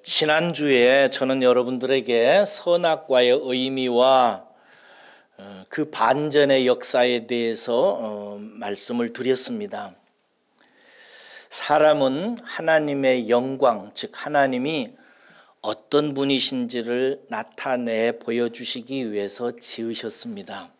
지난주에 저는 여러분들에게 선악과의 의미와 그 반전의 역사에 대해서 말씀을 드렸습니다. 사람은 하나님의 영광, 즉 하나님이 어떤 분이신지를 나타내 보여주시기 위해서 지으셨습니다.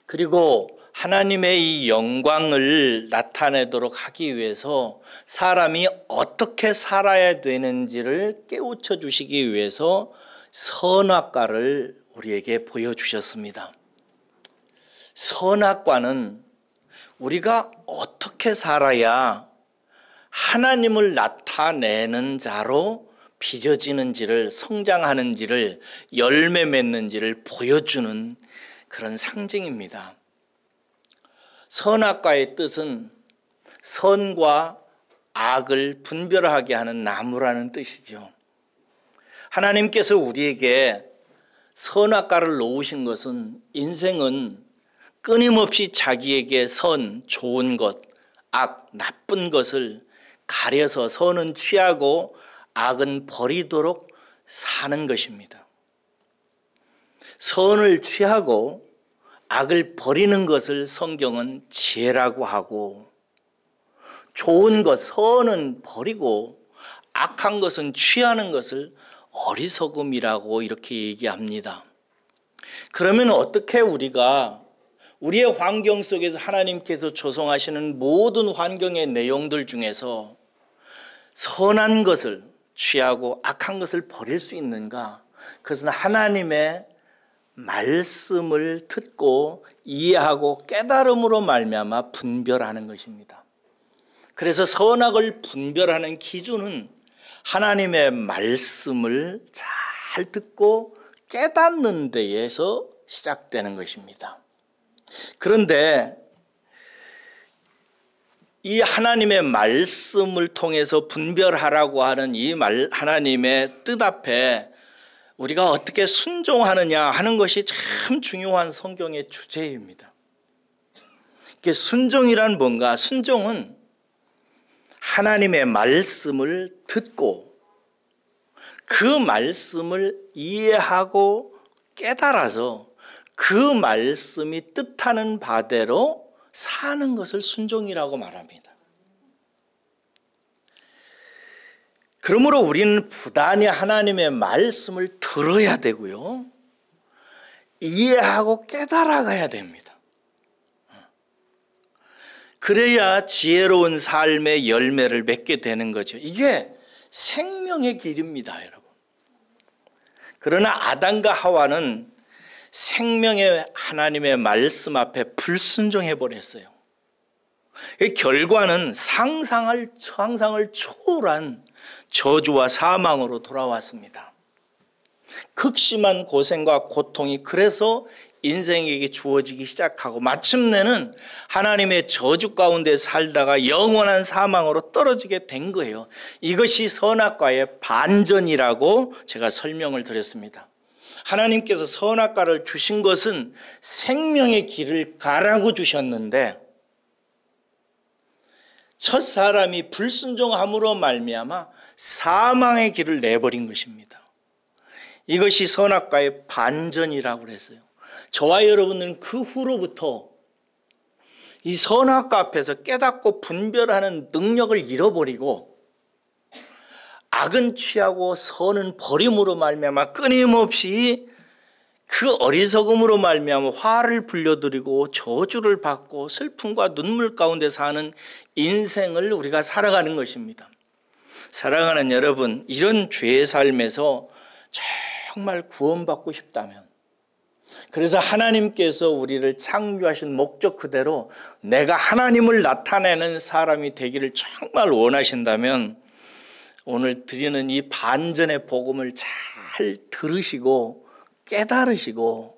그리고 하나님의 이 영광을 나타내도록 하기 위해서 사람이 어떻게 살아야 되는지를 깨우쳐 주시기 위해서 선악과를 우리에게 보여주셨습니다. 선악과는 우리가 어떻게 살아야 하나님을 나타내는 자로 빚어지는지를, 성장하는지를, 열매 맺는지를 보여주는 그런 상징입니다. 선악과의 뜻은 선과 악을 분별하게 하는 나무라는 뜻이죠. 하나님께서 우리에게 선악과를 놓으신 것은 인생은 끊임없이 자기에게 선, 좋은 것, 악, 나쁜 것을 가려서 선은 취하고 악은 버리도록 사는 것입니다. 선을 취하고 악을 버리는 것을 성경은 지혜라고 하고, 좋은 것, 선은 버리고 악한 것은 취하는 것을 어리석음이라고 이렇게 얘기합니다. 그러면 어떻게 우리가 우리의 환경 속에서 하나님께서 조성하시는 모든 환경의 내용들 중에서 선한 것을 취하고 악한 것을 버릴 수 있는가? 그것은 하나님의 말씀을 듣고 이해하고 깨달음으로 말미암아 분별하는 것입니다. 그래서 선악을 분별하는 기준은 하나님의 말씀을 잘 듣고 깨닫는 데에서 시작되는 것입니다. 그런데 이 하나님의 말씀을 통해서 분별하라고 하는 이 하나님의 뜻 앞에 우리가 어떻게 순종하느냐 하는 것이 참 중요한 성경의 주제입니다. 순종이란 뭔가? 순종은 하나님의 말씀을 듣고 그 말씀을 이해하고 깨달아서 그 말씀이 뜻하는 바대로 사는 것을 순종이라고 말합니다. 그러므로 우리는 부단히 하나님의 말씀을 들어야 되고요, 이해하고 깨달아가야 됩니다. 그래야 지혜로운 삶의 열매를 맺게 되는 거죠. 이게 생명의 길입니다, 여러분. 그러나 아담과 하와는 생명의 하나님의 말씀 앞에 불순종해 버렸어요. 결과는 상상을 초월한 저주와 사망으로 돌아왔습니다. 극심한 고생과 고통이 그래서 인생에게 주어지기 시작하고 마침내는 하나님의 저주 가운데 살다가 영원한 사망으로 떨어지게 된 거예요. 이것이 선악과의 반전이라고 제가 설명을 드렸습니다. 하나님께서 선악과를 주신 것은 생명의 길을 가라고 주셨는데 첫 사람이 불순종함으로 말미암아 사망의 길을 내버린 것입니다. 이것이 선악과의 반전이라고 그랬어요. 저와 여러분은 그 후로부터 이 선악과 앞에서 깨닫고 분별하는 능력을 잃어버리고 악은 취하고 선은 버림으로 말미암아 끊임없이 그 어리석음으로 말미암아 화를 불려드리고 저주를 받고 슬픔과 눈물 가운데 사는 인생을 우리가 살아가는 것입니다. 사랑하는 여러분, 이런 죄의 삶에서 정말 구원받고 싶다면, 그래서 하나님께서 우리를 창조하신 목적 그대로 내가 하나님을 나타내는 사람이 되기를 정말 원하신다면 오늘 드리는 이 반전의 복음을 잘 들으시고 깨달으시고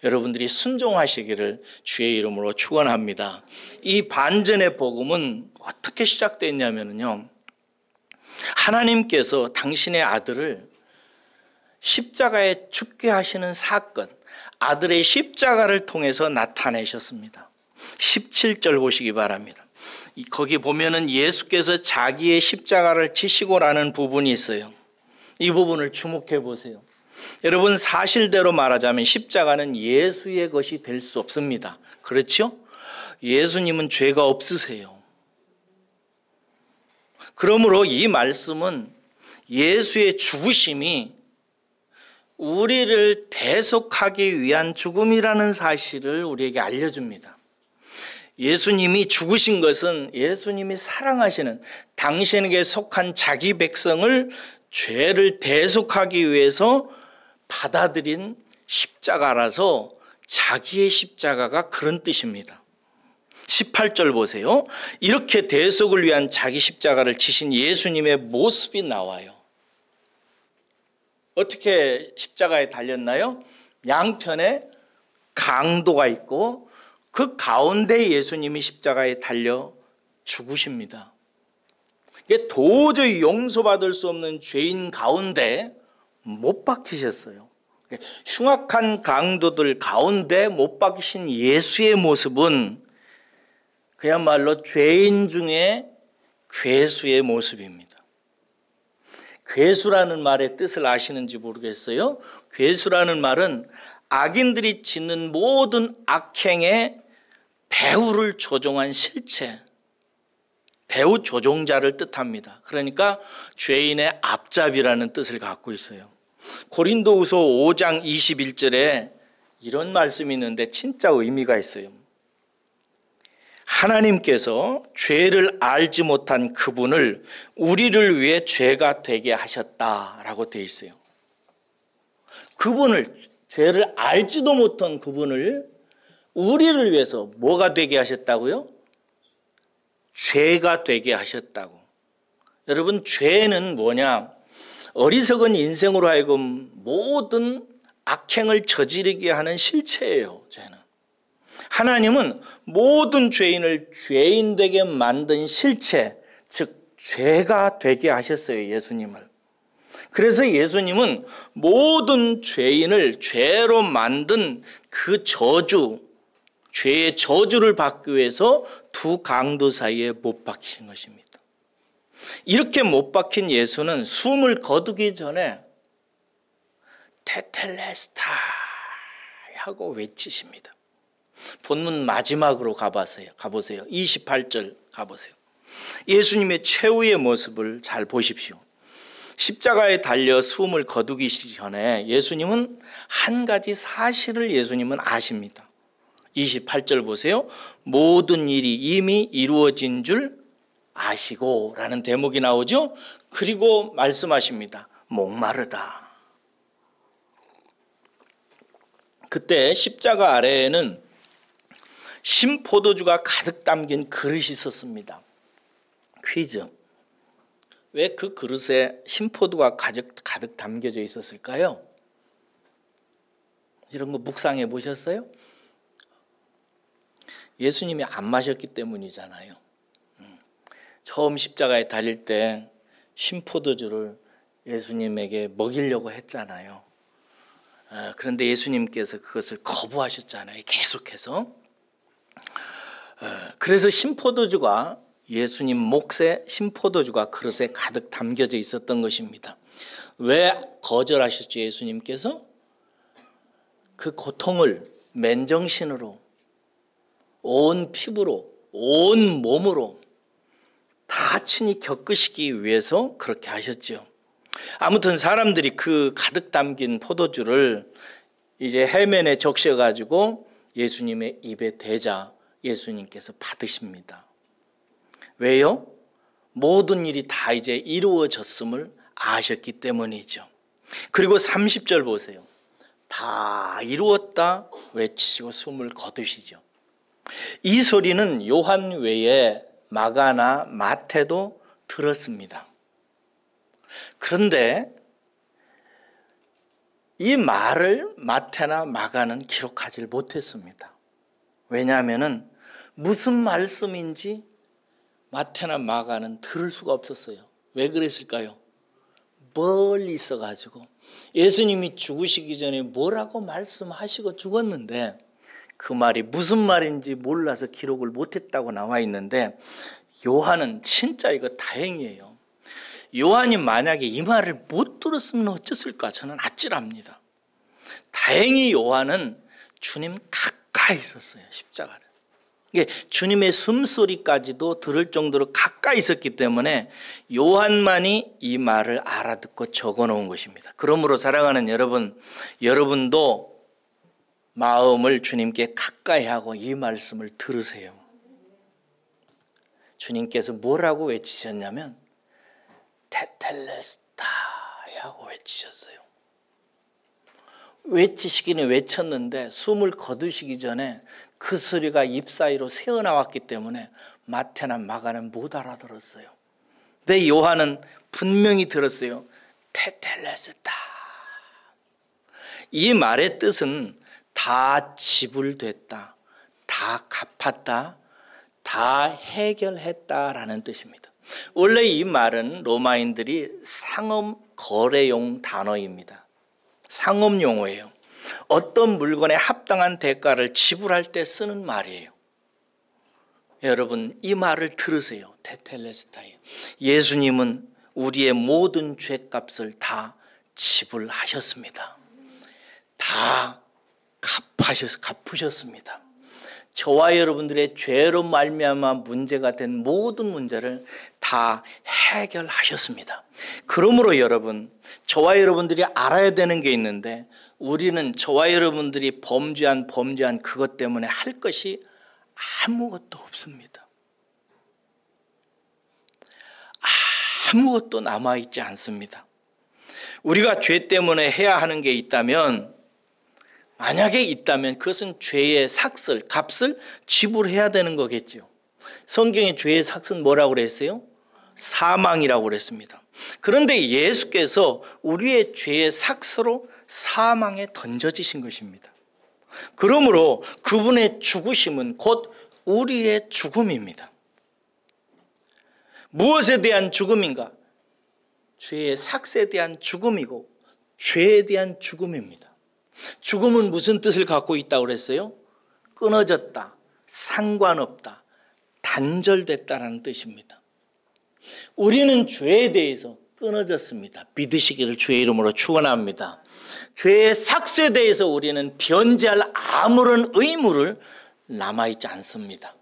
여러분들이 순종하시기를 주의 이름으로 축원합니다. 이 반전의 복음은 어떻게 시작됐냐면요, 하나님께서 당신의 아들을 십자가에 죽게 하시는 사건, 아들의 십자가를 통해서 나타내셨습니다. 17절 보시기 바랍니다. 거기 보면은 예수께서 자기의 십자가를 지시고라는 부분이 있어요. 이 부분을 주목해 보세요. 여러분, 사실대로 말하자면 십자가는 예수의 것이 될 수 없습니다. 그렇죠? 예수님은 죄가 없으세요. 그러므로 이 말씀은 예수의 죽으심이 우리를 대속하기 위한 죽음이라는 사실을 우리에게 알려줍니다. 예수님이 죽으신 것은 예수님이 사랑하시는 당신에게 속한 자기 백성을 죄를 대속하기 위해서 받아들인 십자가라서 자기의 십자가가 그런 뜻입니다. 18절 보세요. 이렇게 대속을 위한 자기 십자가를 지신 예수님의 모습이 나와요. 어떻게 십자가에 달렸나요? 양편에 강도가 있고 그 가운데 예수님이 십자가에 달려 죽으십니다. 도저히 용서받을 수 없는 죄인 가운데 못 박히셨어요. 흉악한 강도들 가운데 못 박히신 예수의 모습은 그야말로 죄인 중에 괴수의 모습입니다. 괴수라는 말의 뜻을 아시는지 모르겠어요. 괴수라는 말은 악인들이 짓는 모든 악행의 배후를 조종한 실체, 배후 조종자를 뜻합니다. 그러니까 죄인의 앞잡이라는 뜻을 갖고 있어요. 고린도후서 5장 21절에 이런 말씀이 있는데 진짜 의미가 있어요. 하나님께서 죄를 알지 못한 그분을 우리를 위해 죄가 되게 하셨다라고 되어 있어요. 그분을, 죄를 알지도 못한 그분을 우리를 위해서 뭐가 되게 하셨다고요? 죄가 되게 하셨다고. 여러분, 죄는 뭐냐? 어리석은 인생으로 하여금 모든 악행을 저지르게 하는 실체예요. 죄는. 하나님은 모든 죄인을 죄인 되게 만든 실체, 즉 죄가 되게 하셨어요. 예수님을. 그래서 예수님은 모든 죄인을 죄로 만든 그 저주, 죄의 저주를 받기 위해서 두 강도 사이에 못 박히신 것입니다. 이렇게 못 박힌 예수는 숨을 거두기 전에 테텔레스타이 하고 외치십니다. 본문 마지막으로 가보세요. 28절 가보세요. 예수님의 최후의 모습을 잘 보십시오. 십자가에 달려 숨을 거두기 전에 예수님은 한 가지 사실을 예수님은 아십니다. 28절 보세요. 모든 일이 이미 이루어진 줄 아시고 라는 대목이 나오죠. 그리고 말씀하십니다. 목마르다. 그때 십자가 아래에는 신포도주가 가득 담긴 그릇이 있었습니다. 퀴즈. 왜 그 그릇에 신포도가 가득 담겨져 있었을까요? 이런 거 묵상해 보셨어요? 예수님이 안 마셨기 때문이잖아요. 처음 십자가에 달릴 때 신포도주를 예수님에게 먹이려고 했잖아요. 그런데 예수님께서 그것을 거부하셨잖아요. 계속해서. 그래서 신포도주가 예수님 몫에 신포도주가 그릇에 가득 담겨져 있었던 것입니다. 왜 거절하셨죠? 예수님께서 그 고통을 맨정신으로 온 피부로 온 몸으로 다 친히 겪으시기 위해서 그렇게 하셨죠. 아무튼 사람들이 그 가득 담긴 포도주를 이제 해면에 적셔가지고 예수님의 입에 대자 예수님께서 받으십니다. 왜요? 모든 일이 다 이제 이루어졌음을 아셨기 때문이죠. 그리고 30절 보세요. 다 이루었다 외치시고 숨을 거두시죠. 이 소리는 요한 외에 마가나 마태도 들었습니다. 그런데 이 말을 마태나 마가는 기록하지 못했습니다. 왜냐하면 무슨 말씀인지 마태나 마가는 들을 수가 없었어요. 왜 그랬을까요? 멀리 있어가지고 예수님이 죽으시기 전에 뭐라고 말씀하시고 죽었는데 그 말이 무슨 말인지 몰라서 기록을 못했다고 나와 있는데 요한은 진짜 이거 다행이에요. 요한이 만약에 이 말을 못 들었으면 어쩌을까 저는 아찔합니다. 다행히 요한은 주님 가까이 있었어요. 십자가를. 이게 주님의 숨소리까지도 들을 정도로 가까이 있었기 때문에 요한만이 이 말을 알아듣고 적어놓은 것입니다. 그러므로 사랑하는 여러분, 여러분도 마음을 주님께 가까이 하고 이 말씀을 들으세요. 주님께서 뭐라고 외치셨냐면 테텔레스타 하고 외치셨어요. 외치시기는 외쳤는데 숨을 거두시기 전에 그 소리가 입 사이로 새어나왔기 때문에 마태나 마가는 못 알아들었어요. 근데 요한은 분명히 들었어요. 테텔레스타. 이 말의 뜻은 다 지불됐다, 다 갚았다, 다 해결했다라는 뜻입니다. 원래 이 말은 로마인들이 상업 거래용 단어입니다. 상업 용어예요. 어떤 물건에 합당한 대가를 지불할 때 쓰는 말이에요. 여러분 이 말을 들으세요. 테텔레스타예요. 예수님은 우리의 모든 죄값을 다 지불하셨습니다. 다 갚으셨습니다. 저와 여러분들의 죄로 말미암아 문제가 된 모든 문제를 다 해결하셨습니다. 그러므로 여러분, 저와 여러분들이 알아야 되는 게 있는데 우리는 저와 여러분들이 범죄한 그것 때문에 할 것이 아무것도 없습니다. 아무것도 남아있지 않습니다. 우리가 죄 때문에 해야 하는 게 있다면, 만약에 있다면 그것은 죄의 삭슬, 값을 지불해야 되는 거겠죠. 성경에 죄의 삭슬은 뭐라고 그랬어요? 사망이라고 그랬습니다. 그런데 예수께서 우리의 죄의 삭스로 사망에 던져지신 것입니다. 그러므로 그분의 죽으심은 곧 우리의 죽음입니다. 무엇에 대한 죽음인가? 죄의 삭스에 대한 죽음이고 죄에 대한 죽음입니다. 죽음은 무슨 뜻을 갖고 있다고 그랬어요? 끊어졌다, 상관없다, 단절됐다라는 뜻입니다. 우리는 죄에 대해서 끊어졌습니다. 믿으시기를 주의 이름으로 축원합니다. 죄의 삭스에 대해서 우리는 변제할 아무런 의무를 남아있지 않습니다.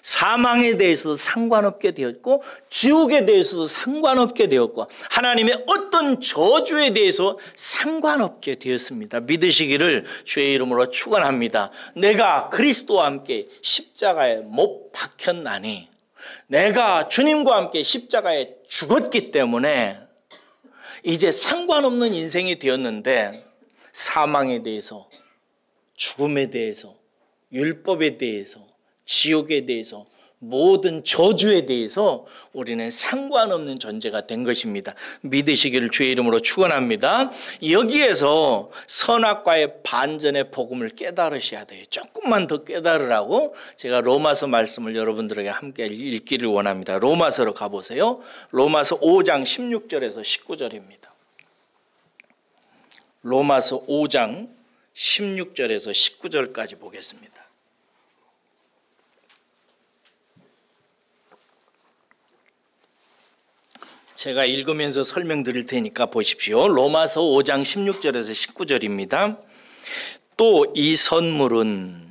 사망에 대해서도 상관없게 되었고 지옥에 대해서도 상관없게 되었고 하나님의 어떤 저주에 대해서 상관없게 되었습니다. 믿으시기를 주의 이름으로 축원합니다. 내가 그리스도와 함께 십자가에 못 박혔나니, 내가 주님과 함께 십자가에 죽었기 때문에 이제 상관없는 인생이 되었는데, 사망에 대해서, 죽음에 대해서, 율법에 대해서, 지옥에 대해서, 모든 저주에 대해서 우리는 상관없는 존재가 된 것입니다. 믿으시기를 주의 이름으로 축원합니다. 여기에서 선악과의 반전의 복음을 깨달으셔야 돼요. 조금만 더 깨달으라고 제가 로마서 말씀을 여러분들에게 함께 읽기를 원합니다. 로마서로 가보세요. 로마서 5장 16절에서 19절입니다. 로마서 5장 16절에서 19절까지 보겠습니다. 제가 읽으면서 설명드릴 테니까 보십시오. 로마서 5장 16절에서 19절입니다. 또 이 선물은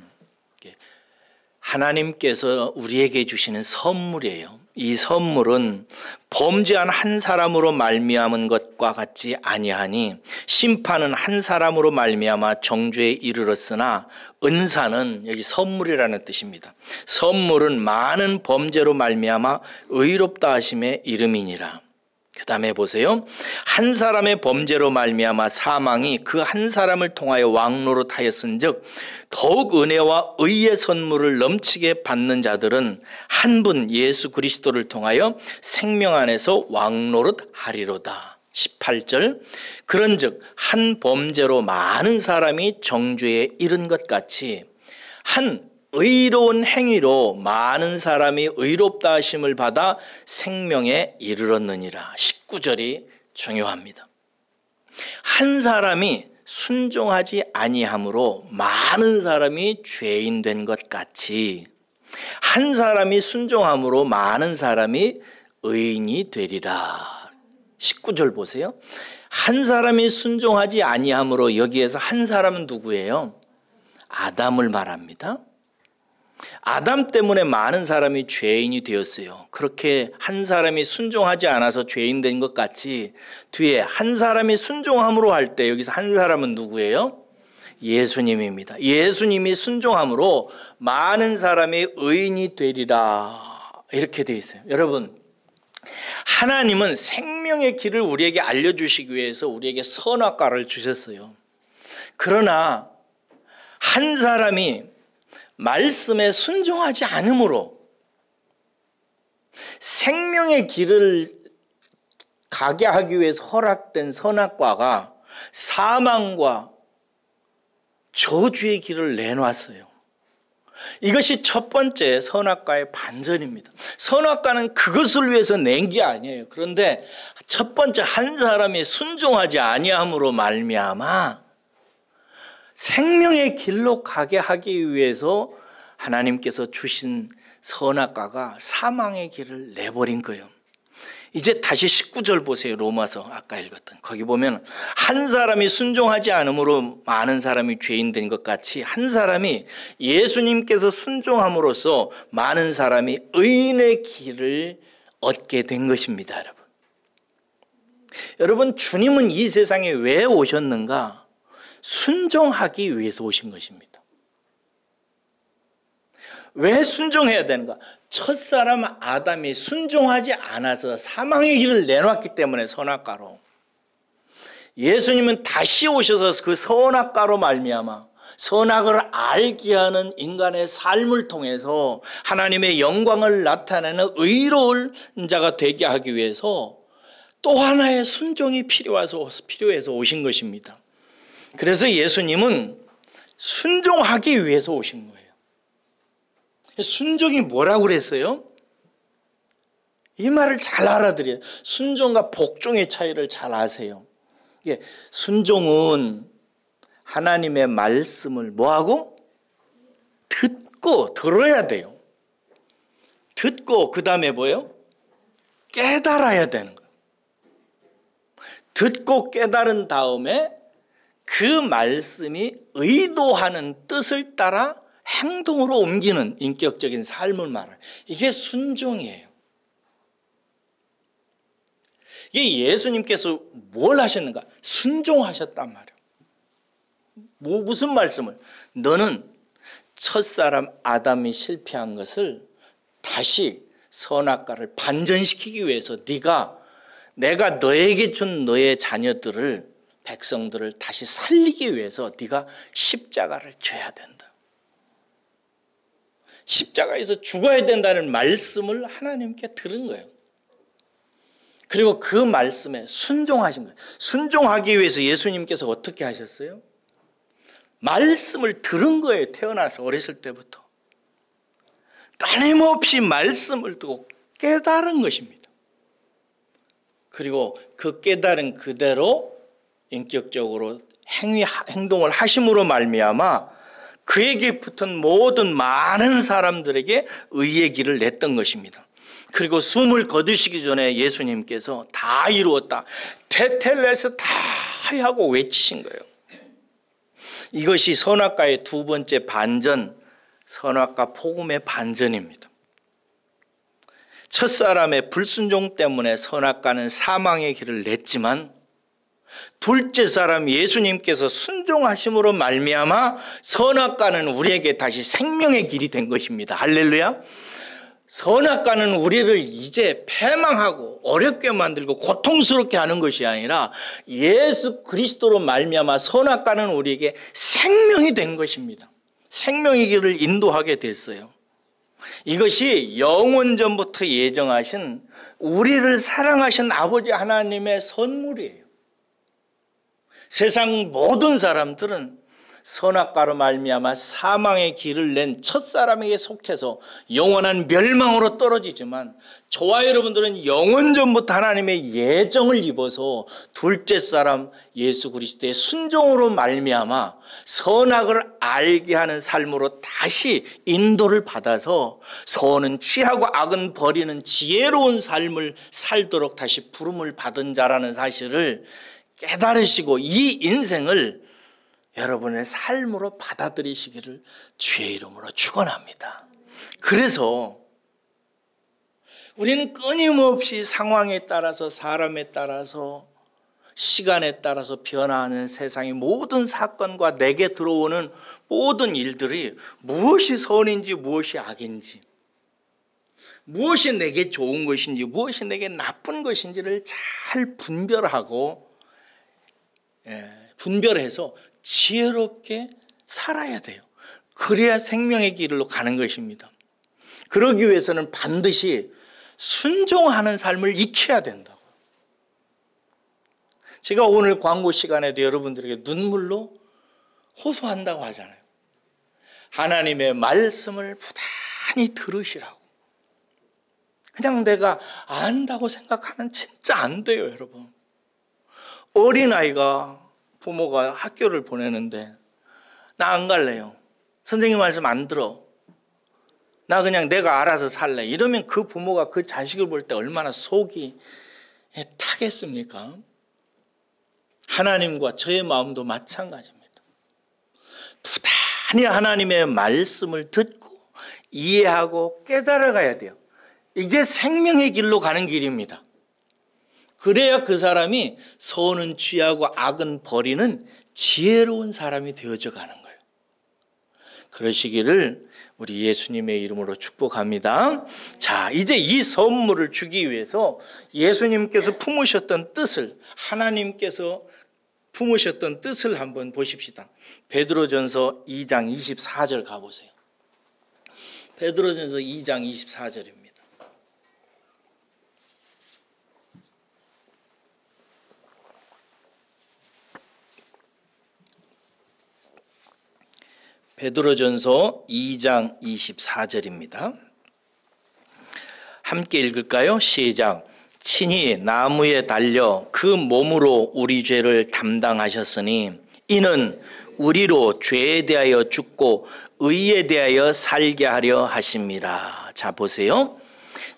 하나님께서 우리에게 주시는 선물이에요. 이 선물은 범죄한 한 사람으로 말미암은 것과 같지 아니하니 심판은 한 사람으로 말미암아 정죄에 이르렀으나 은사는, 여기 선물이라는 뜻입니다. 선물은 많은 범죄로 말미암아 의롭다 하심의 이름이니라. 그 다음에 보세요. 한 사람의 범죄로 말미암아 사망이 그 한 사람을 통하여 왕노릇하였은즉 더욱 은혜와 의의 선물을 넘치게 받는 자들은 한 분 예수 그리스도를 통하여 생명 안에서 왕노릇하리로다. 18절. 그런즉 한 범죄로 많은 사람이 정죄에 이른 것 같이 한 의로운 행위로 많은 사람이 의롭다 하심을 받아 생명에 이르렀느니라. 19절이 중요합니다. 한 사람이 순종하지 아니함으로 많은 사람이 죄인 된 것 같이 한 사람이 순종함으로 많은 사람이 의인이 되리라. 19절 보세요. 한 사람이 순종하지 아니함으로, 여기에서 한 사람은 누구예요? 아담을 말합니다. 아담 때문에 많은 사람이 죄인이 되었어요. 그렇게 한 사람이 순종하지 않아서 죄인 된 것 같이 뒤에 한 사람이 순종함으로 할 때 여기서 한 사람은 누구예요? 예수님입니다. 예수님이 순종함으로 많은 사람이 의인이 되리라. 이렇게 되어 있어요. 여러분, 하나님은 생명의 길을 우리에게 알려주시기 위해서 우리에게 선악과를 주셨어요. 그러나 한 사람이 말씀에 순종하지 않으므로 생명의 길을 가게 하기 위해서 허락된 선악과가 사망과 저주의 길을 내놨어요. 이것이 첫 번째 선악과의 반전입니다. 선악과는 그것을 위해서 낸 게 아니에요. 그런데 첫 번째, 한 사람이 순종하지 아니함으로 말미암아 생명의 길로 가게 하기 위해서 하나님께서 주신 선악과가 사망의 길을 내버린 거예요. 이제 다시 19절 보세요. 로마서 아까 읽었던 거기 보면 한 사람이 순종하지 않으므로 많은 사람이 죄인 된 것 같이 한 사람이 예수님께서 순종함으로써 많은 사람이 의인의 길을 얻게 된 것입니다. 여러분, 주님은 이 세상에 왜 오셨는가? 순종하기 위해서 오신 것입니다. 왜 순종해야 되는가? 첫사람 아담이 순종하지 않아서 사망의 길을 내놨기 때문에 선악과로. 예수님은 다시 오셔서 그 선악과로 말미암아 선악을 알게 하는 인간의 삶을 통해서 하나님의 영광을 나타내는 의로운 자가 되게 하기 위해서 또 하나의 순종이 필요해서 오신 것입니다. 그래서 예수님은 순종하기 위해서 오신 거예요. 순종이 뭐라고 그랬어요? 이 말을 잘 알아들여요. 순종과 복종의 차이를 잘 아세요. 순종은 하나님의 말씀을 뭐하고? 듣고 들어야 돼요. 듣고 그 다음에 뭐예요? 깨달아야 되는 거예요. 듣고 깨달은 다음에 그 말씀이 의도하는 뜻을 따라 행동으로 옮기는 인격적인 삶을 말해요. 이게 순종이에요. 이게 예수님께서 뭘 하셨는가? 순종하셨단 말이에요. 무슨 말씀을? 너는 첫사람 아담이 실패한 것을 다시 선악과를 반전시키기 위해서 내가 너에게 준 너의 자녀들을, 백성들을 다시 살리기 위해서 네가 십자가를 져야 된다. 십자가에서 죽어야 된다는 말씀을 하나님께 들은 거예요. 그리고 그 말씀에 순종하신 거예요. 순종하기 위해서 예수님께서 어떻게 하셨어요? 말씀을 들은 거예요. 태어나서 어렸을 때부터. 끊임없이 말씀을 듣고 깨달은 것입니다. 그리고 그 깨달은 그대로 인격적으로 행동을 하심으로 말미암아 그에게 붙은 모든 많은 사람들에게 의의 길을 냈던 것입니다. 그리고 숨을 거두시기 전에 예수님께서 다 이루었다, 테텔레스타 하고 외치신 거예요. 이것이 선악과의 두 번째 반전, 선악과 복음의 반전입니다. 첫사람의 불순종 때문에 선악과는 사망의 길을 냈지만 둘째 사람 예수님께서 순종하심으로 말미암아 선악과는 우리에게 다시 생명의 길이 된 것입니다. 할렐루야. 선악과는 우리를 이제 패망하고 어렵게 만들고 고통스럽게 하는 것이 아니라 예수 그리스도로 말미암아 선악과는 우리에게 생명이 된 것입니다. 생명의 길을 인도하게 됐어요. 이것이 영원전부터 예정하신 우리를 사랑하신 아버지 하나님의 선물이에요. 세상 모든 사람들은 선악과로 말미암아 사망의 길을 낸 첫사람에게 속해서 영원한 멸망으로 떨어지지만 저와 여러분들은 영원전부터 하나님의 예정을 입어서 둘째 사람 예수 그리스도의 순종으로 말미암아 선악을 알게 하는 삶으로 다시 인도를 받아서 선은 취하고 악은 버리는 지혜로운 삶을 살도록 다시 부름을 받은 자라는 사실을 깨달으시고 이 인생을 여러분의 삶으로 받아들이시기를 주의 이름으로 축원합니다. 그래서 우리는 끊임없이 상황에 따라서 사람에 따라서 시간에 따라서 변화하는 세상의 모든 사건과 내게 들어오는 모든 일들이 무엇이 선인지 무엇이 악인지, 무엇이 내게 좋은 것인지 무엇이 내게 나쁜 것인지를 잘 분별해서 지혜롭게 살아야 돼요. 그래야 생명의 길로 가는 것입니다. 그러기 위해서는 반드시 순종하는 삶을 익혀야 된다고. 제가 오늘 광고 시간에도 여러분들에게 눈물로 호소한다고 하잖아요. 하나님의 말씀을 부단히 들으시라고. 그냥 내가 안다고 생각하면 진짜 안 돼요, 여러분. 어린아이가 부모가 학교를 보내는데 나 안 갈래요. 선생님 말씀 안 들어. 나 그냥 내가 알아서 살래. 이러면 그 부모가 그 자식을 볼 때 얼마나 속이 타겠습니까? 하나님과 저의 마음도 마찬가지입니다. 부단히 하나님의 말씀을 듣고 이해하고 깨달아가야 돼요. 이게 생명의 길로 가는 길입니다. 그래야 그 사람이 선은 취하고 악은 버리는 지혜로운 사람이 되어져 가는 거예요. 그러시기를 우리 예수님의 이름으로 축복합니다. 자, 이제 이 선물을 주기 위해서 예수님께서 품으셨던 뜻을, 하나님께서 품으셨던 뜻을 한번 보십시다. 베드로전서 2장 24절 가보세요. 베드로전서 2장 24절입니다. 베드로전서 2장 24절입니다. 함께 읽을까요? 시작. 친히 나무에 달려 그 몸으로 우리 죄를 담당하셨으니 이는 우리로 죄에 대하여 죽고 의에 대하여 살게 하려 하심이라. 자, 보세요.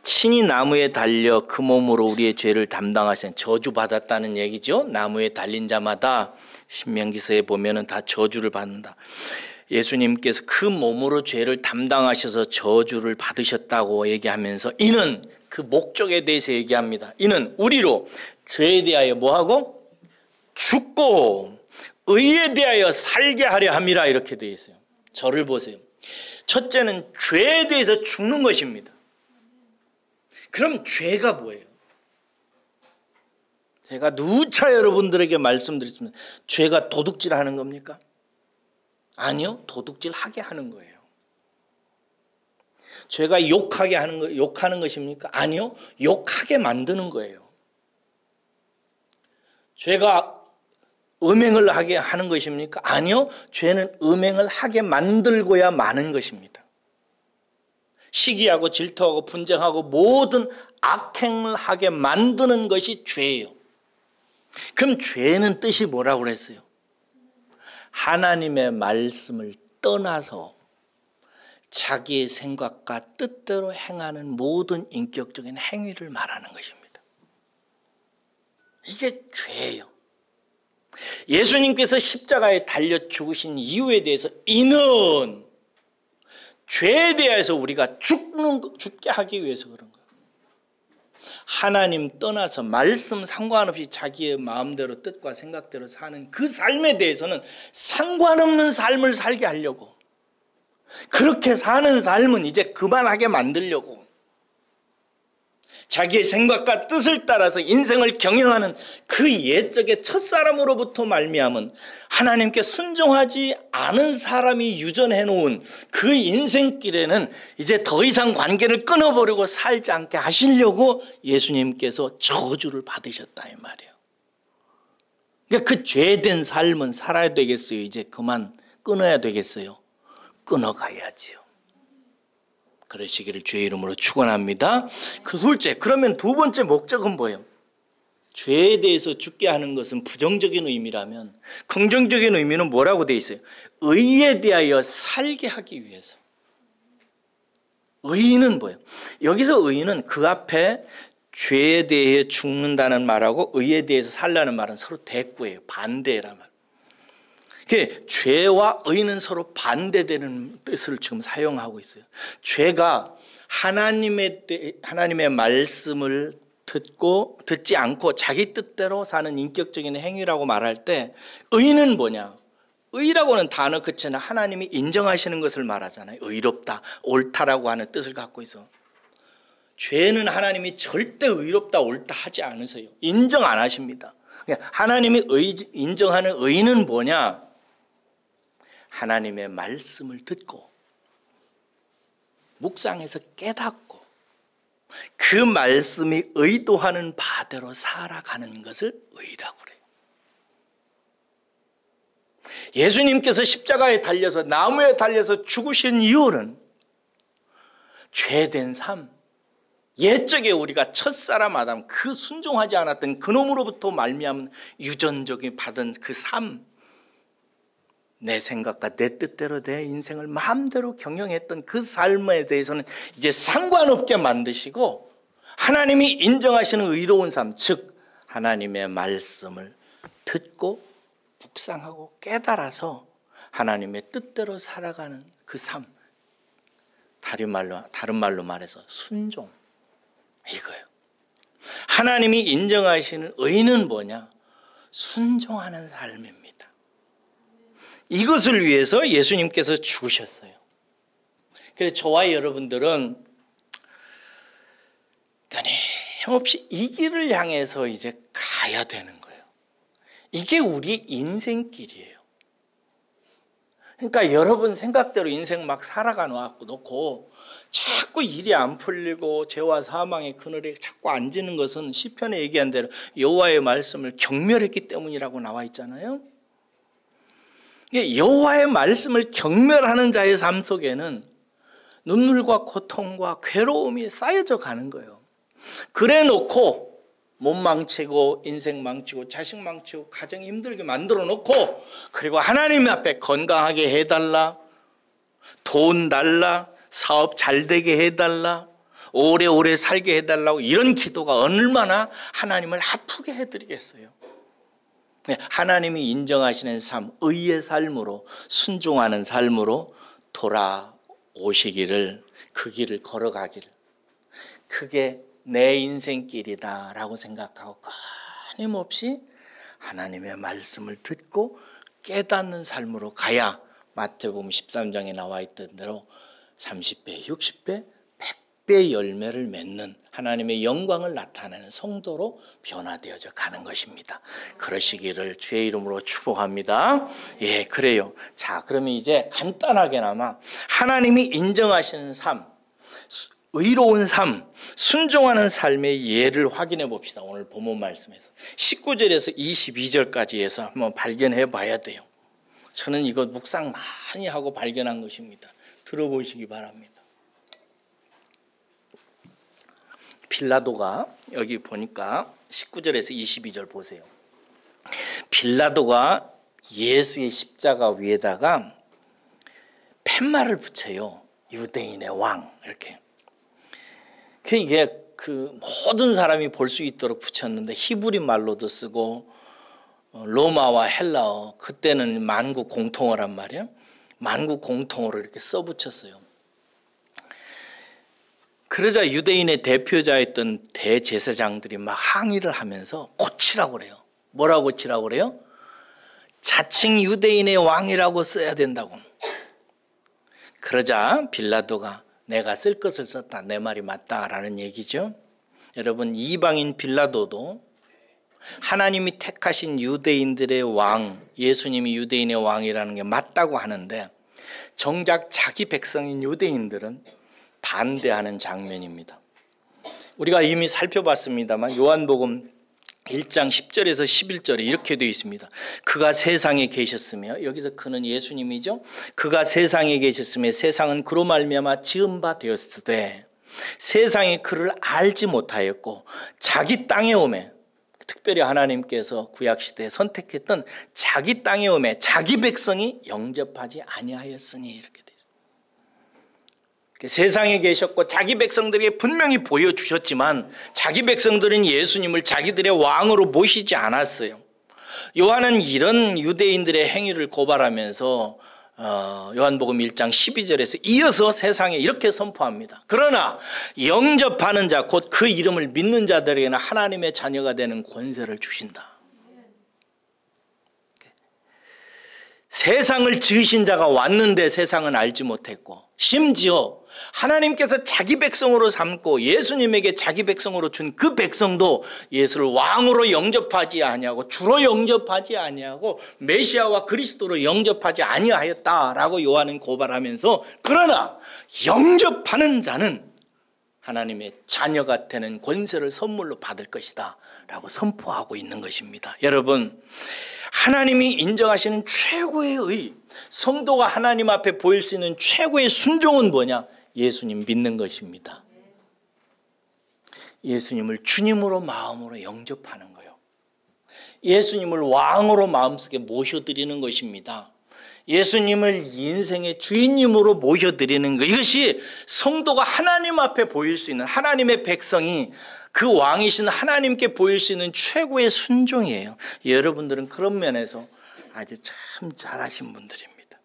친히 나무에 달려 그 몸으로 우리의 죄를 담당하신, 저주받았다는 얘기죠. 나무에 달린 자마다 신명기서에 보면은 다 저주를 받는다. 예수님께서 그 몸으로 죄를 담당하셔서 저주를 받으셨다고 얘기하면서 이는, 그 목적에 대해서 얘기합니다. 이는 우리로 죄에 대하여 뭐하고? 죽고 의에 대하여 살게 하려 함이라. 이렇게 되어 있어요. 저를 보세요. 첫째는 죄에 대해서 죽는 것입니다. 그럼 죄가 뭐예요? 제가 누차 여러분들에게 말씀드렸습니다. 죄가 도둑질하는 겁니까? 아니요, 도둑질하게 하는 거예요. 죄가 욕하는 것입니까? 아니요, 욕하게 만드는 거예요. 죄가 음행을 하게 하는 것입니까? 아니요, 죄는 음행을 하게 만들고야 마는 것입니다. 시기하고 질투하고 분쟁하고 모든 악행을 하게 만드는 것이 죄예요. 그럼 죄는 뜻이 뭐라고 그랬어요? 하나님의 말씀을 떠나서 자기의 생각과 뜻대로 행하는 모든 인격적인 행위를 말하는 것입니다. 이게 죄예요. 예수님께서 십자가에 달려 죽으신 이유에 대해서 이는 죄에 대해서 우리가 죽게 하기 위해서 그런 거예요. 하나님 떠나서 말씀 상관없이 자기의 마음대로 뜻과 생각대로 사는 그 삶에 대해서는 상관없는 삶을 살게 하려고, 그렇게 사는 삶은 이제 그만하게 만들려고, 자기의 생각과 뜻을 따라서 인생을 경영하는 그 옛적의 첫사람으로부터 말미암은 하나님께 순종하지 않은 사람이 유전해 놓은 그 인생길에는 이제 더 이상 관계를 끊어버리고 살지 않게 하시려고 예수님께서 저주를 받으셨다, 이 말이에요. 그러니까 그 죄된 삶은 살아야 되겠어요. 이제 그만 끊어야 되겠어요? 끊어가야지요. 그러시기를 주의 이름으로 축원합니다. 그 둘째, 그러면 두 번째 목적은 뭐예요? 죄에 대해서 죽게 하는 것은 부정적인 의미라면 긍정적인 의미는 뭐라고 돼 있어요? 의에 대하여 살게 하기 위해서. 의는 뭐예요? 여기서 의는 그 앞에 죄에 대해 죽는다는 말하고 의에 대해서 살라는 말은 서로 대꾸예요. 반대란 말. 죄와 의는 서로 반대되는 뜻을 지금 사용하고 있어요. 죄가 하나님의 말씀을 듣지 않고 자기 뜻대로 사는 인격적인 행위라고 말할 때 의는 뭐냐? 의라고 하는 단어 그치나 하나님이 인정하시는 것을 말하잖아요. 의롭다, 옳다라고 하는 뜻을 갖고 있어. 죄는 하나님이 절대 의롭다, 옳다 하지 않으세요. 인정 안 하십니다. 하나님이 인정하는 의는 뭐냐? 하나님의 말씀을 듣고 묵상해서 깨닫고 그 말씀이 의도하는 바대로 살아가는 것을 의라고 그래요. 예수님께서 십자가에 달려서 나무에 달려서 죽으신 이유는 죄된 삶, 옛적에 우리가 첫사람 아담 그 순종하지 않았던 그놈으로부터 말미암은 유전적인 받은 그 삶, 내 생각과 내 뜻대로 내 인생을 마음대로 경영했던 그 삶에 대해서는 이제 상관없게 만드시고 하나님이 인정하시는 의로운 삶, 즉 하나님의 말씀을 듣고 묵상하고 깨달아서 하나님의 뜻대로 살아가는 그 삶, 다른 말로 말해서 순종, 이거예요. 하나님이 인정하시는 의는 뭐냐? 순종하는 삶입니다. 이것을 위해서 예수님께서 죽으셨어요. 그래서 저와 여러분들은 끊임없이 이 길을 향해서 이제 가야 되는 거예요. 이게 우리 인생길이에요. 그러니까 여러분 생각대로 인생 막 살아가 놓고 자꾸 일이 안 풀리고 죄와 사망의 그늘에 자꾸 앉는 것은 시편에 얘기한 대로 여호와의 말씀을 경멸했기 때문이라고 나와 있잖아요. 여호와의 말씀을 경멸하는 자의 삶 속에는 눈물과 고통과 괴로움이 쌓여져 가는 거예요. 그래 놓고 몸 망치고 인생 망치고 자식 망치고 가정 힘들게 만들어 놓고 그리고 하나님 앞에 건강하게 해달라, 돈 달라, 사업 잘 되게 해달라, 오래오래 살게 해달라고 이런 기도가 얼마나 하나님을 아프게 해드리겠어요. 하나님이 인정하시는 삶, 의의 삶으로 순종하는 삶으로 돌아오시기를, 그 길을 걸어가기를, 그게 내 인생길이다라고 생각하고 끊임없이 하나님의 말씀을 듣고 깨닫는 삶으로 가야 마태복음 13장에 나와 있던 대로 30배, 60배, 100배 열매를 맺는 하나님의 영광을 나타내는 성도로 변화되어져 가는 것입니다. 그러시기를 주의 이름으로 축복합니다. 예, 그래요. 자, 그러면 이제 간단하게나마 하나님이 인정하시는 삶, 의로운 삶, 순종하는 삶의 예를 확인해 봅시다. 오늘 본문 말씀에서 19절에서 22절까지 해서 한번 발견해 봐야 돼요. 저는 이거 묵상 많이 하고 발견한 것입니다. 들어보시기 바랍니다. 빌라도가 여기 보니까 19절에서 22절 보세요. 빌라도가 예수의 십자가 위에다가 팻말을 붙여요. 유대인의 왕 이렇게. 이게 그 모든 사람이 볼 수 있도록 붙였는데 히브리 말로도 쓰고 로마와 헬라어, 그때는 만국 공통어란 말이에요. 만국 공통어로 이렇게 써붙였어요. 그러자 유대인의 대표자였던 대제사장들이 막 항의를 하면서 고치라고 그래요. 뭐라고 고치라고 그래요? 자칭 유대인의 왕이라고 써야 된다고. 그러자 빌라도가 내가 쓸 것을 썼다, 내 말이 맞다라는 얘기죠. 여러분, 이방인 빌라도도 하나님이 택하신 유대인들의 왕, 예수님이 유대인의 왕이라는 게 맞다고 하는데 정작 자기 백성인 유대인들은 반대하는 장면입니다. 우리가 이미 살펴봤습니다만 요한복음 1장 10절에서 11절에 이렇게 되어 있습니다. 그가 세상에 계셨으며, 여기서 그는 예수님이죠. 그가 세상에 계셨으며 세상은 그로 말미암아 지은 바 되었으되 세상이 그를 알지 못하였고 자기 땅에 오매, 특별히 하나님께서 구약시대에 선택했던 자기 땅에 오매 자기 백성이 영접하지 아니하였으니, 이렇게 되어 있습니다. 세상에 계셨고 자기 백성들에게 분명히 보여주셨지만 자기 백성들은 예수님을 자기들의 왕으로 모시지 않았어요. 요한은 이런 유대인들의 행위를 고발하면서 요한복음 1장 12절에서 이어서 세상에 이렇게 선포합니다. 그러나 영접하는 자, 곧 그 이름을 믿는 자들에게는 하나님의 자녀가 되는 권세를 주신다. 세상을 지으신 자가 왔는데 세상은 알지 못했고, 심지어 하나님께서 자기 백성으로 삼고 예수님에게 자기 백성으로 준 그 백성도 예수를 왕으로 영접하지 아니하고 주로 영접하지 아니하고 메시아와 그리스도로 영접하지 아니하였다라고 요한은 고발하면서, 그러나 영접하는 자는 하나님의 자녀가 되는 권세를 선물로 받을 것이다 라고 선포하고 있는 것입니다. 여러분, 하나님이 인정하시는 최고의 의, 성도가 하나님 앞에 보일 수 있는 최고의 순종은 뭐냐? 예수님 믿는 것입니다. 예수님을 주님으로 마음으로 영접하는 거예요. 예수님을 왕으로 마음속에 모셔드리는 것입니다. 예수님을 인생의 주인님으로 모셔드리는 것, 이것이 성도가 하나님 앞에 보일 수 있는, 하나님의 백성이 그 왕이신 하나님께 보일 수 있는 최고의 순종이에요. 여러분들은 그런 면에서 아주 참 잘하신 분들입니다.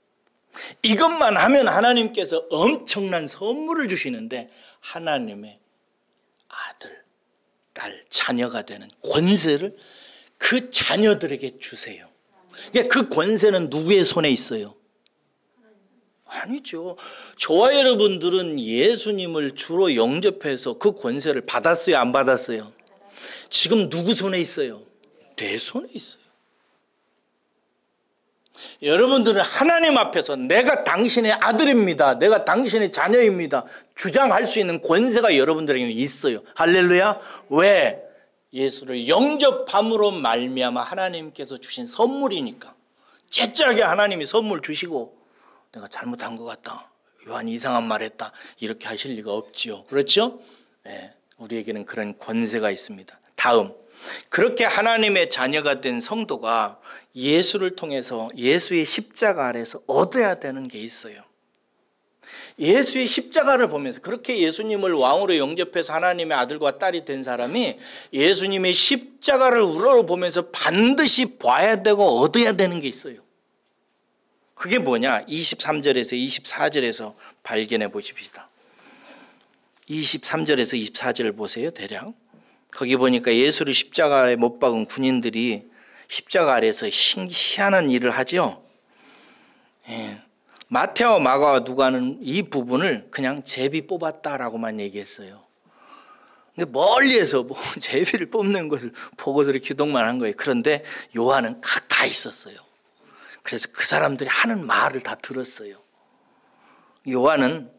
이것만 하면 하나님께서 엄청난 선물을 주시는데, 하나님의 아들, 딸, 자녀가 되는 권세를 그 자녀들에게 주세요. 그 권세는 누구의 손에 있어요? 아니죠. 저와 여러분들은 예수님을 주로 영접해서 그 권세를 받았어요, 안 받았어요? 지금 누구 손에 있어요? 내 손에 있어요. 여러분들은 하나님 앞에서 내가 당신의 아들입니다, 내가 당신의 자녀입니다 주장할 수 있는 권세가 여러분들에게는 있어요. 할렐루야. 왜? 예수를 영접함으로 말미암아 하나님께서 주신 선물이니까. 째째하게 하나님이 선물 주시고 내가 잘못한 것 같다, 요한이 이상한 말 했다, 이렇게 하실 리가 없지요. 그렇죠? 네, 우리에게는 그런 권세가 있습니다. 다음, 그렇게 하나님의 자녀가 된 성도가 예수를 통해서 예수의 십자가 아래서 얻어야 되는 게 있어요. 예수의 십자가를 보면서, 그렇게 예수님을 왕으로 영접해서 하나님의 아들과 딸이 된 사람이 예수님의 십자가를 우러러보면서 반드시 봐야 되고 얻어야 되는 게 있어요. 그게 뭐냐? 23절에서 24절에서 발견해 보십시다. 23절에서 24절을 보세요. 대략 거기 보니까 예수를 십자가에 못 박은 군인들이 십자가 아래에서 희한한 일을 하죠. 마태와 마가와 누가는 이 부분을 그냥 제비 뽑았다라고만 얘기했어요. 멀리에서 제비를 뽑는 것을 보고서 기독만 한 거예요. 그런데 요한은 각 다 있었어요. 그래서 그 사람들이 하는 말을 다 들었어요. 요한은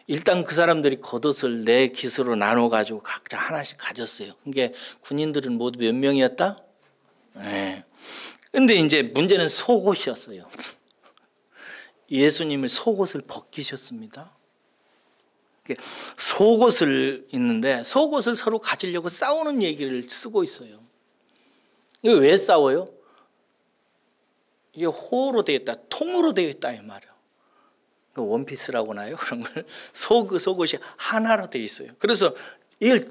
일단 그 사람들이 겉옷을 네 깃으로 나눠가지고 각자 하나씩 가졌어요. 그게 군인들은 모두 몇 명이었다? 네. 근데 이제 문제는 속옷이었어요. 예수님을 속옷을 벗기셨습니다. 속옷을 있는데 속옷을 서로 가지려고 싸우는 얘기를 쓰고 있어요. 이게 왜 싸워요? 이게 호로 되어 있다, 통으로 되어 있다 이 말이에요. 원피스라고 나요? 그런 걸 속옷이 하나로 되어 있어요. 그래서 이걸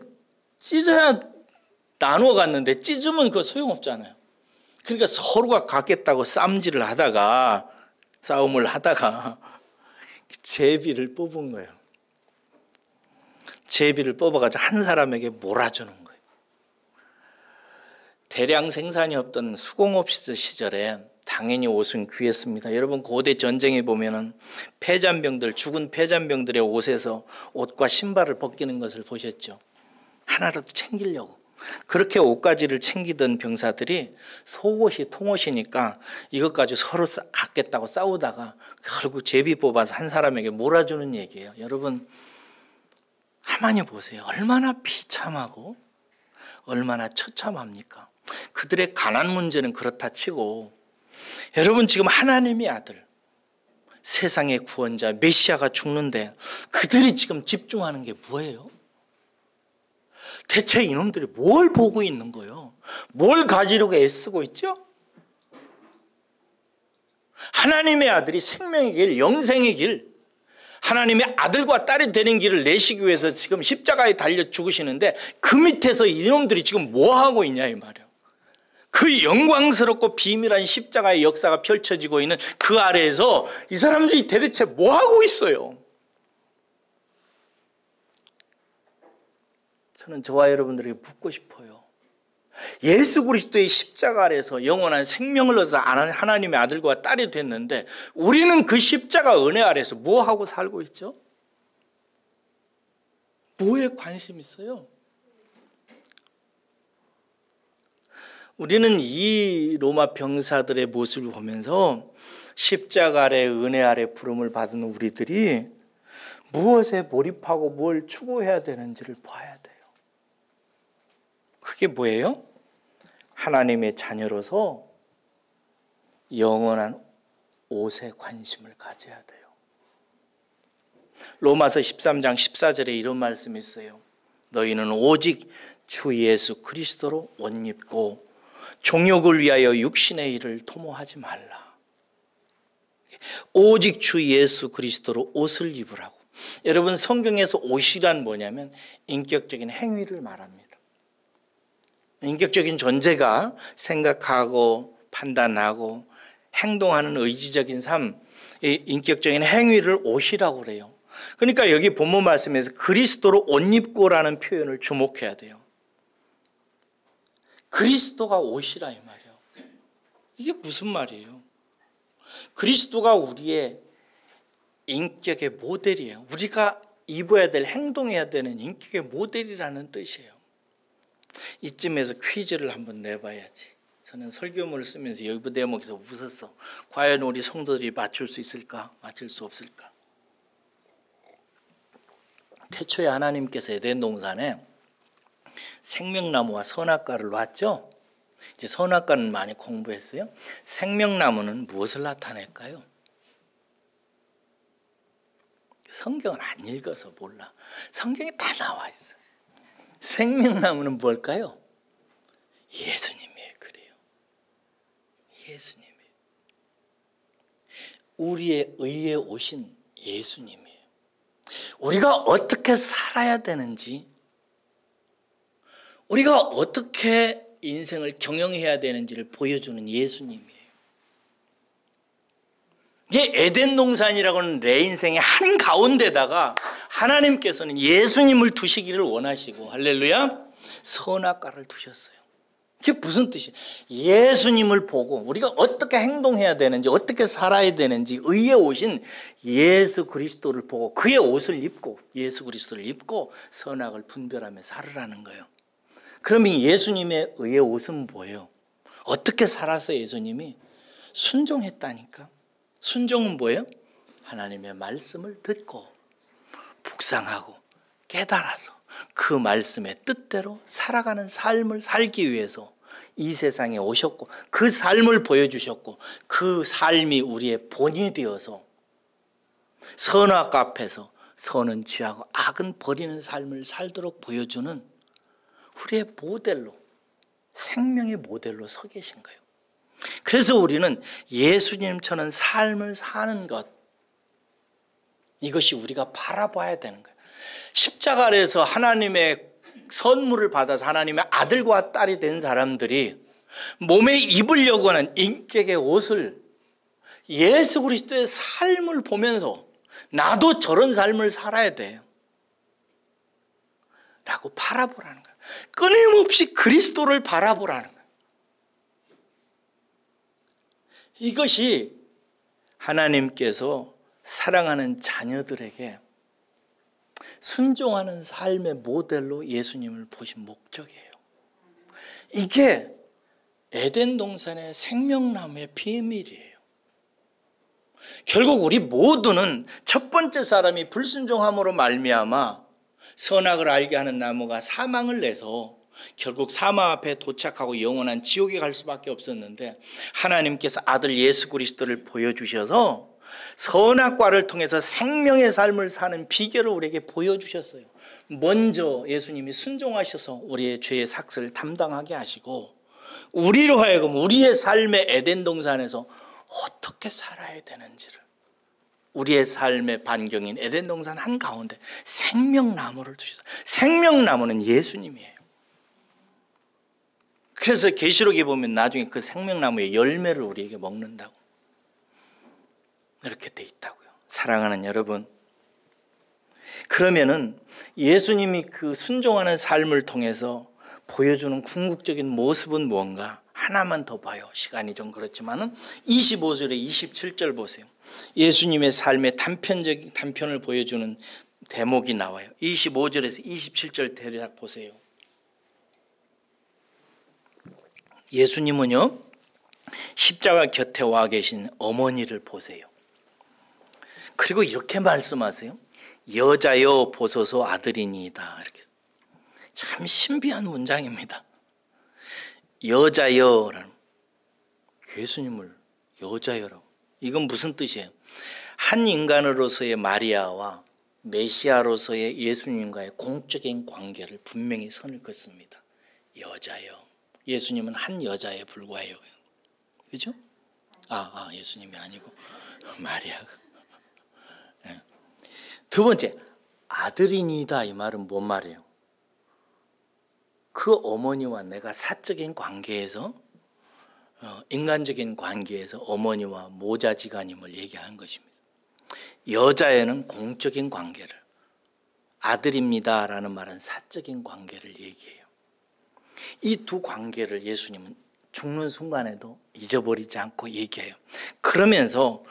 찢어야 나누어 갔는데 찢으면 그거 소용없잖아요. 그러니까 서로가 갖겠다고 쌈질을 하다가 싸움을 하다가 제비를 뽑은 거예요. 제비를 뽑아가지고 한 사람에게 몰아주는 거예요. 대량 생산이 없던 수공업 시절에 당연히 옷은 귀했습니다. 여러분 고대 전쟁에 보면은 폐잔병들, 죽은 폐잔병들의 옷에서 옷과 신발을 벗기는 것을 보셨죠. 하나라도 챙기려고. 그렇게 옷가지를 챙기던 병사들이 속옷이 통옷이니까 이것 가지고 서로 갖겠다고 싸우다가 결국 제비 뽑아서 한 사람에게 몰아주는 얘기예요. 여러분 가만히 보세요. 얼마나 비참하고 얼마나 처참합니까? 그들의 가난 문제는 그렇다 치고 여러분 지금 하나님의 아들, 세상의 구원자 메시아가 죽는데 그들이 지금 집중하는 게 뭐예요? 대체 이놈들이 뭘 보고 있는 거예요? 뭘 가지려고 애쓰고 있죠? 하나님의 아들이 생명의 길, 영생의 길, 하나님의 아들과 딸이 되는 길을 내시기 위해서 지금 십자가에 달려 죽으시는데 그 밑에서 이놈들이 지금 뭐 하고 있냐 이 말이에요. 그 영광스럽고 비밀한 십자가의 역사가 펼쳐지고 있는 그 아래에서 이 사람들이 도대체 뭐 하고 있어요? 저는 저와 여러분들에게 묻고 싶어요. 예수 그리스도의 십자가 아래에서 영원한 생명을 얻어서 하나님의 아들과 딸이 됐는데 우리는 그 십자가 은혜 아래에서 뭐 하고 살고 있죠? 뭐에 관심 있어요? 우리는 이 로마 병사들의 모습을 보면서 십자가 아래 은혜 아래 부름을 받은 우리들이 무엇에 몰입하고 뭘 추구해야 되는지를 봐야 돼요. 그게 뭐예요? 하나님의 자녀로서 영원한 옷에 관심을 가져야 돼요. 로마서 13장 14절에 이런 말씀이 있어요. 너희는 오직 주 예수 그리스도로 옷 입고 종욕을 위하여 육신의 일을 도모하지 말라. 오직 주 예수 그리스도로 옷을 입으라고. 여러분 성경에서 옷이란 뭐냐면 인격적인 행위를 말합니다. 인격적인 존재가 생각하고 판단하고 행동하는 의지적인 삶, 이 인격적인 행위를 옷이라고 그래요. 그러니까 여기 본문 말씀에서 그리스도로 옷 입고라는 표현을 주목해야 돼요. 그리스도가 옷이라 이 말이에요. 이게 무슨 말이에요? 그리스도가 우리의 인격의 모델이에요. 우리가 입어야 될, 행동해야 되는 인격의 모델이라는 뜻이에요. 이쯤에서 퀴즈를 한번 내봐야지. 저는 설교문을 쓰면서 여기 대목에서 웃었어. 과연 우리 성도들이 맞출 수 있을까? 맞출 수 없을까? 태초에 하나님께서 에덴 동산에 생명나무와 선악과를 놨죠. 이제 선악과는 많이 공부했어요. 생명나무는 무엇을 나타낼까요? 성경을 안 읽어서 몰라. 성경에 다 나와 있어. 생명나무는 뭘까요? 예수님이에요. 그래요. 예수님이에요. 우리의 의에 오신 예수님이에요. 우리가 어떻게 살아야 되는지, 우리가 어떻게 인생을 경영해야 되는지를 보여주는 예수님이에요. 이게 에덴 동산이라고 하는 내 인생의 한가운데다가 하나님께서는 예수님을 두시기를 원하시고, 할렐루야, 선악과를 두셨어요. 이게 무슨 뜻이에요? 예수님을 보고 우리가 어떻게 행동해야 되는지, 어떻게 살아야 되는지 의에 오신 예수 그리스도를 보고 그의 옷을 입고, 예수 그리스도를 입고 선악을 분별하며 살으라는 거예요. 그러면 예수님의 의의 옷은 뭐예요? 어떻게 살아서 예수님이 순종했다니까. 순종은 뭐예요? 하나님의 말씀을 듣고 묵상하고 깨달아서 그 말씀의 뜻대로 살아가는 삶을 살기 위해서 이 세상에 오셨고 그 삶을 보여주셨고 그 삶이 우리의 본이 되어서 선악과 앞에서 선은 취하고 악은 버리는 삶을 살도록 보여주는 우리의 모델로, 생명의 모델로 서 계신 거예요. 그래서 우리는 예수님처럼 삶을 사는 것, 이것이 우리가 바라봐야 되는 거예요. 십자가 아래에서 하나님의 선물을 받아서 하나님의 아들과 딸이 된 사람들이 몸에 입으려고 하는 인격의 옷을 예수 그리스도의 삶을 보면서 나도 저런 삶을 살아야 돼요 라고 바라보라는 거예요. 끊임없이 그리스도를 바라보라는 거예요. 이것이 하나님께서 사랑하는 자녀들에게 순종하는 삶의 모델로 예수님을 보신 목적이에요. 이게 에덴 동산의 생명나무의 비밀이에요. 결국 우리 모두는 첫 번째 사람이 불순종함으로 말미암아 선악을 알게 하는 나무가 사망을 내서 결국 사마 앞에 도착하고 영원한 지옥에 갈 수밖에 없었는데 하나님께서 아들 예수 그리스도를 보여주셔서 선악과를 통해서 생명의 삶을 사는 비결을 우리에게 보여주셨어요. 먼저 예수님이 순종하셔서 우리의 죄의 삭스를 담당하게 하시고 우리로 하여금 우리의 삶의 에덴 동산에서 어떻게 살아야 되는지를, 우리의 삶의 반경인 에덴 동산 한가운데 생명나무를 두셨어요. 생명나무는 예수님이에요. 그래서 계시록에 보면 나중에 그 생명나무의 열매를 우리에게 먹는다고 이렇게 돼 있다고요. 사랑하는 여러분, 그러면은 예수님이 그 순종하는 삶을 통해서 보여주는 궁극적인 모습은 뭔가? 하나만 더 봐요. 시간이 좀 그렇지만은 25절에 27절 보세요. 예수님의 삶의 단편을 보여주는 대목이 나와요. 25절에서 27절 대략 보세요. 예수님은요, 십자가 곁에 와 계신 어머니를 보세요. 그리고 이렇게 말씀하세요. 여자여 보소서 아들이니이다. 이렇게. 참 신비한 문장입니다. 여자여라는, 예수님을 여자여라고. 이건 무슨 뜻이에요? 한 인간으로서의 마리아와 메시아로서의 예수님과의 공적인 관계를 분명히 선을 긋습니다. 여자여. 예수님은 한 여자에 불과해요. 그죠? 예수님이 아니고 마리아가. 네. 두 번째, 아들이니다. 이 말은 뭔 말이에요? 그 어머니와 내가 사적인 관계에서, 인간적인 관계에서 어머니와 모자지간임을 얘기하는 것입니다. 여자애는 공적인 관계를, 아들입니다라는 말은 사적인 관계를 얘기해요. 이 두 관계를 예수님은 죽는 순간에도 잊어버리지 않고 얘기해요. 그러면서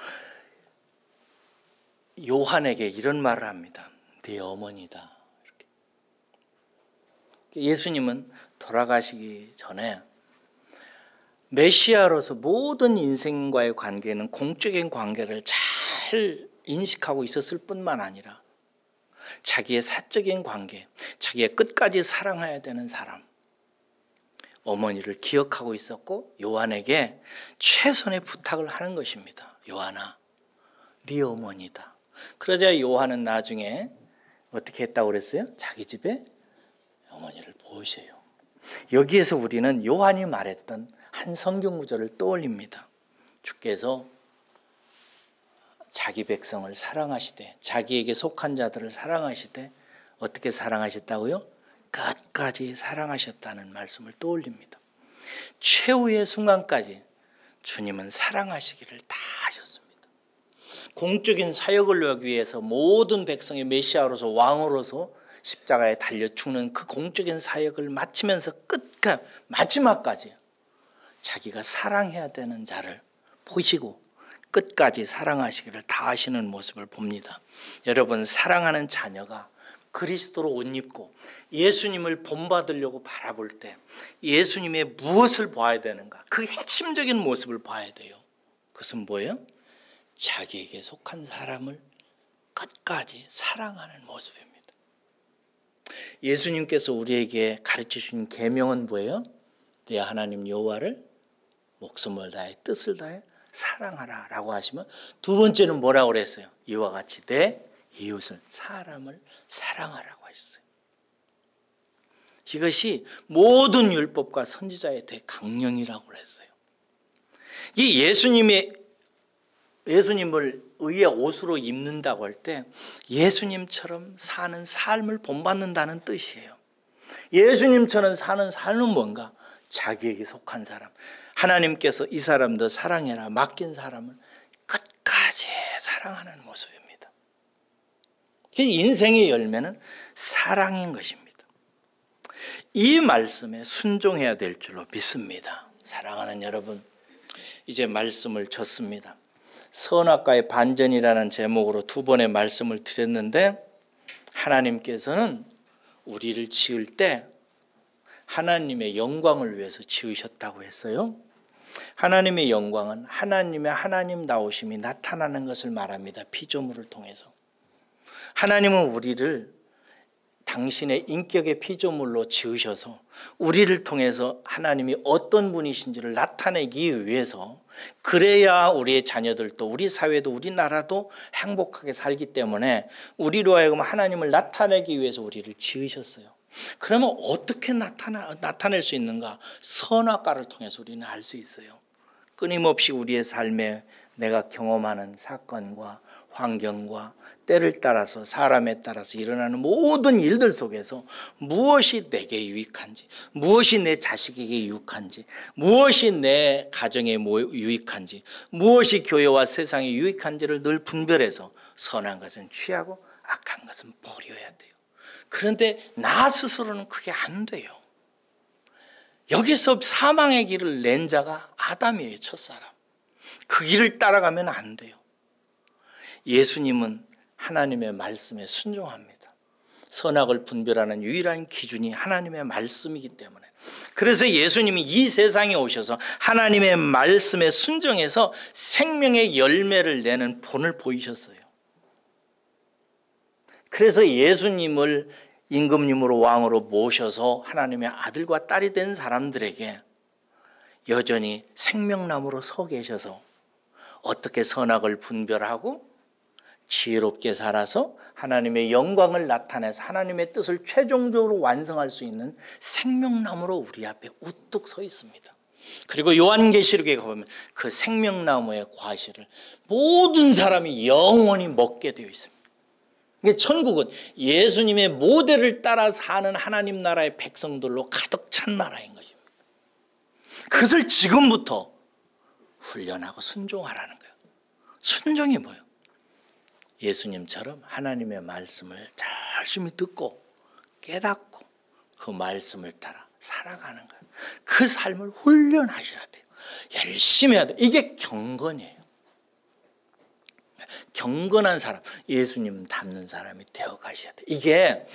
요한에게 이런 말을 합니다. 네 어머니다. 이렇게. 예수님은 돌아가시기 전에 메시아로서 모든 인생과의 관계는 공적인 관계를 잘 인식하고 있었을 뿐만 아니라 자기의 사적인 관계, 자기의 끝까지 사랑해야 되는 사람, 어머니를 기억하고 있었고 요한에게 최선의 부탁을 하는 것입니다. 요한아, 네 어머니다. 그러자 요한은 나중에 어떻게 했다고 그랬어요? 자기 집에 어머니를 보셔요. 여기에서 우리는 요한이 말했던 한 성경 구절을 떠올립니다. 주께서 자기 백성을 사랑하시되, 자기에게 속한 자들을 사랑하시되 어떻게 사랑하셨다고요? 끝까지 사랑하셨다는 말씀을 떠올립니다. 최후의 순간까지 주님은 사랑하시기를 다 하셨습니다. 공적인 사역을 하기 위해서 모든 백성의 메시아로서, 왕으로서 십자가에 달려 죽는 그 공적인 사역을 마치면서 끝까지, 마지막까지 자기가 사랑해야 되는 자를 보시고 끝까지 사랑하시기를 다 하시는 모습을 봅니다. 여러분, 사랑하는 자녀가 그리스도로 옷 입고 예수님을 본받으려고 바라볼 때 예수님의 무엇을 봐야 되는가? 그 핵심적인 모습을 봐야 돼요. 그것은 뭐예요? 자기에게 속한 사람을 끝까지 사랑하는 모습입니다. 예수님께서 우리에게 가르쳐 주신 계명은 뭐예요? 내 하나님 여호와를 목숨을 다해 뜻을 다해 사랑하라 라고 하시면, 두 번째는 뭐라고 그랬어요? 이와 같이 내 이웃을, 사람을 사랑하라고 하셨어요. 이것이 모든 율법과 선지자의 대강령이라고 그랬어요. 이 예수님을 의의 옷으로 입는다고 할 때 예수님처럼 사는 삶을 본받는다는 뜻이에요. 예수님처럼 사는 삶은 뭔가? 자기에게 속한 사람, 하나님께서 이 사람도 사랑해라 맡긴 사람을 끝까지 사랑하는 모습입니다. 인생의 열매는 사랑인 것입니다. 이 말씀에 순종해야 될 줄로 믿습니다. 사랑하는 여러분, 이제 말씀을 줬습니다. 선악과의 반전이라는 제목으로 두 번의 말씀을 드렸는데, 하나님께서는 우리를 지을 때 하나님의 영광을 위해서 지으셨다고 했어요. 하나님의 영광은 하나님의 하나님다우심이 나타나는 것을 말합니다. 피조물을 통해서. 하나님은 우리를 당신의 인격의 피조물로 지으셔서 우리를 통해서 하나님이 어떤 분이신지를 나타내기 위해서, 그래야 우리의 자녀들도 우리 사회도 우리나라도 행복하게 살기 때문에 우리로 하여금 하나님을 나타내기 위해서 우리를 지으셨어요. 그러면 어떻게 나타낼 수 있는가? 선악과를 통해서 우리는 알 수 있어요. 끊임없이 우리의 삶에 내가 경험하는 사건과 환경과 때를 따라서 사람에 따라서 일어나는 모든 일들 속에서 무엇이 내게 유익한지, 무엇이 내 자식에게 유익한지, 무엇이 내 가정에 유익한지, 무엇이 교회와 세상에 유익한지를 늘 분별해서 선한 것은 취하고 악한 것은 버려야 돼요. 그런데 나 스스로는 그게 안 돼요. 여기서 사망의 길을 낸 자가 아담이에요. 첫사람. 그 길을 따라가면 안 돼요. 예수님은 하나님의 말씀에 순종합니다. 선악을 분별하는 유일한 기준이 하나님의 말씀이기 때문에, 그래서 예수님이 이 세상에 오셔서 하나님의 말씀에 순종해서 생명의 열매를 내는 본을 보이셨어요. 그래서 예수님을 임금님으로 왕으로 모셔서 하나님의 아들과 딸이 된 사람들에게 여전히 생명나무로 서 계셔서 어떻게 선악을 분별하고 지혜롭게 살아서 하나님의 영광을 나타내서 하나님의 뜻을 최종적으로 완성할 수 있는 생명나무로 우리 앞에 우뚝 서 있습니다. 그리고 요한계시록에 가보면 그 생명나무의 과실을 모든 사람이 영원히 먹게 되어 있습니다. 천국은 예수님의 모델을 따라 사는 하나님 나라의 백성들로 가득 찬 나라인 것입니다. 그것을 지금부터 훈련하고 순종하라는 거예요. 순종이 뭐예요? 예수님처럼 하나님의 말씀을 열심히 듣고 깨닫고 그 말씀을 따라 살아가는 거예요. 그 삶을 훈련하셔야 돼요. 열심히 해야 돼요. 이게 경건이에요. 경건한 사람, 예수님 닮는 사람이 되어 가셔야 돼요. 이게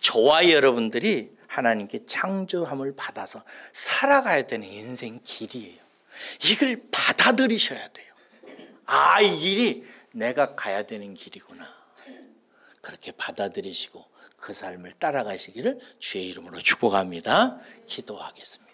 저와 여러분들이 하나님께 창조함을 받아서 살아가야 되는 인생 길이에요. 이걸 받아들이셔야 돼요. 아, 이 길이 내가 가야 되는 길이구나. 그렇게 받아들이시고 그 삶을 따라가시기를 주의 이름으로 축복합니다. 기도하겠습니다.